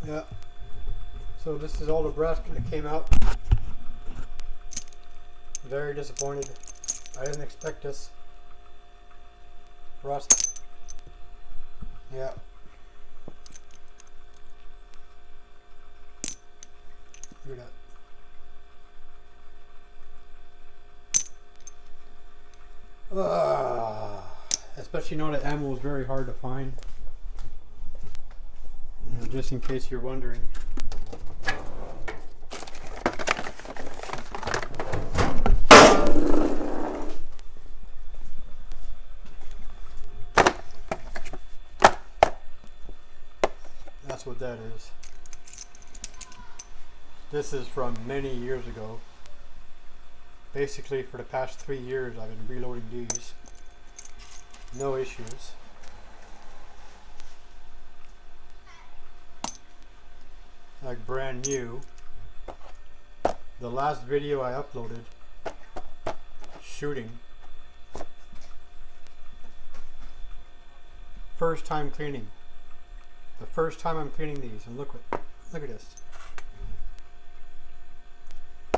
Yeah. So this is all the brass that came out. Very disappointed. I didn't expect this. Rust. Yeah. Look at that. Especially now that ammo is very hard to find. You know, just in case you're wondering. That's what that is. This is from many years ago. Basically, for the past 3 years, I've been reloading these. No issues. Like brand new. The last video I uploaded, shooting. First time cleaning. The first time I'm cleaning these, and look at this.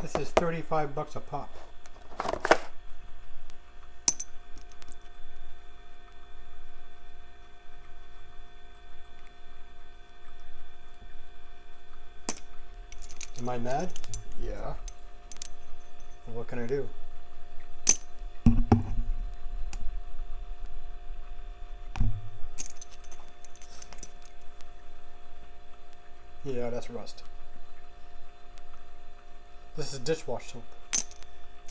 This is $35 a pop. Am I mad? Yeah. Well, what can I do? Yeah, that's rust. This is dishwash soap.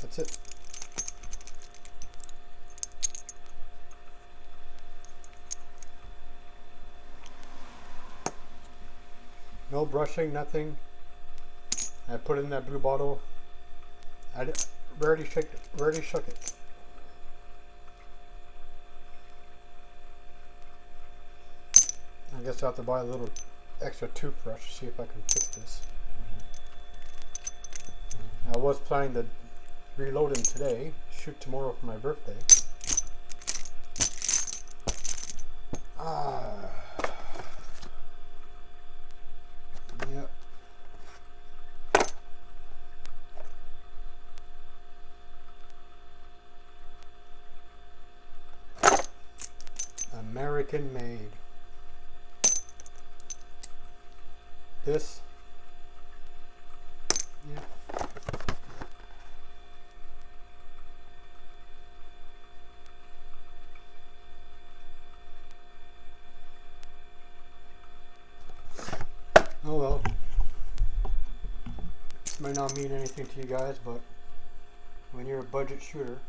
That's it. No brushing, nothing. I put it in that blue bottle. I rarely shook it. I guess I'll have to buy a little extra toothbrush to see if I can fix this. I was planning to reload them today, shoot tomorrow for my birthday. Yep. American made. This. Yeah. Oh well. Might not mean anything to you guys, but when you're a budget shooter,